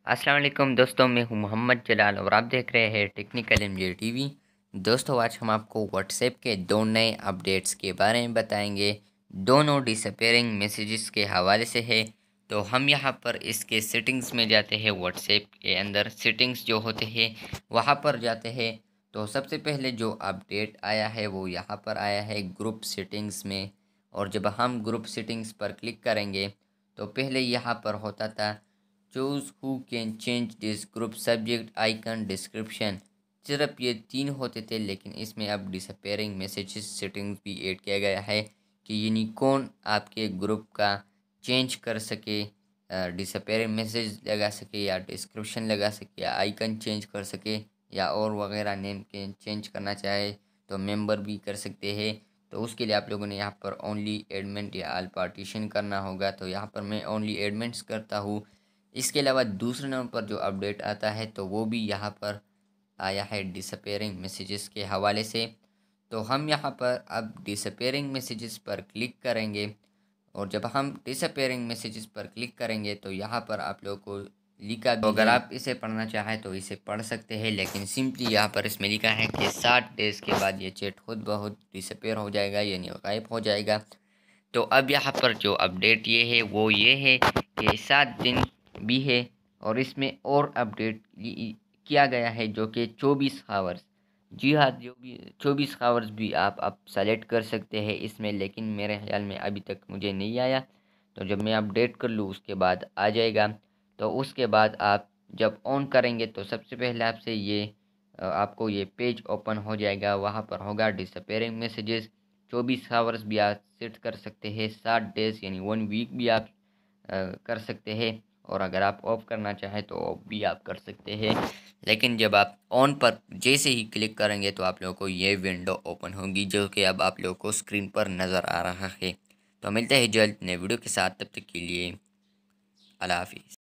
अस्सलाम वालेकुम दोस्तों, मैं हूं मोहम्मद जलाल और आप देख रहे हैं टेक्निकल एमजे टीवी। दोस्तों, आज हम आपको व्हाट्सएप के दो नए अपडेट्स के बारे में बताएंगे। दोनों डिसअपेयरिंग मैसेजेस के हवाले से है। तो हम यहां पर इसके सेटिंग्स में जाते हैं। व्हाट्सएप के अंदर सेटिंग्स जो होते हैं वहां पर जाते हैं। तो सबसे पहले जो अपडेट आया है वो यहाँ पर आया है ग्रुप सेटिंग्स में। और जब हम ग्रुप सेटिंग्स पर क्लिक करेंगे तो पहले यहाँ पर होता था choose who can change this group subject icon description. सिर्फ ये तीन होते थे, लेकिन इसमें अब डिसअपेयरिंग मैसेजेस सेटिंग्स भी ऐड किया गया है कि यानी कौन आपके ग्रुप का चेंज कर सके, डिसअपेयरिंग मैसेज लगा सके या डिस्क्रिप्शन लगा सके या आइकन चेंज कर सके या और वगैरह नेम के चेंज करना चाहे तो मेंबर भी कर सकते हैं। तो उसके लिए आप लोगों ने यहाँ पर ओनली एडमिन या ऑल पार्टीशन करना होगा। तो यहाँ पर मैं ओनली एडमिन्स करता हूँ। इसके अलावा दूसरे नंबर पर जो अपडेट आता है तो वो भी यहाँ पर आया है डिसअपेयरिंग मैसेजेस के हवाले से। तो हम यहाँ पर अब डिसअपेयरिंग मैसेजेस पर क्लिक करेंगे और जब हम डिसअपेयरिंग मैसेजेस पर क्लिक करेंगे तो यहाँ पर आप लोगों को लिखा भी अगर आप इसे पढ़ना चाहें तो इसे पढ़ सकते हैं, लेकिन सिंपली यहाँ पर इसमें लिखा है कि 60 डेज के बाद ये चैट खुद ब खुद डिसअपेयर हो जाएगा यानी गायब हो जाएगा। तो अब यहाँ पर जो अपडेट ये है वो ये है कि 7 दिन भी है और इसमें और अपडेट किया गया है जो कि 24 आवर्स। जी हाँ, जो भी 24 आवर्स भी आप सेलेक्ट कर सकते हैं इसमें, लेकिन मेरे ख्याल में अभी तक मुझे नहीं आया। तो जब मैं अपडेट कर लूँ उसके बाद आ जाएगा। तो उसके बाद आप जब ऑन करेंगे तो सबसे पहले आपसे ये आपको ये पेज ओपन हो जाएगा। वहाँ पर होगा डिसअपेयरिंग मैसेजेस। 24 आवर्स भी आप सेट कर सकते हैं, 60 डेज यानी 1 वीक भी आप कर सकते हैं। और अगर आप ऑफ करना चाहें तो ऑफ भी आप कर सकते हैं। लेकिन जब आप ऑन पर जैसे ही क्लिक करेंगे तो आप लोगों को ये विंडो ओपन होगी जो कि अब आप लोगों को स्क्रीन पर नज़र आ रहा है। तो मिलते हैं जल्द नए वीडियो के साथ, तब तक के लिए अल्लाह हाफिज़।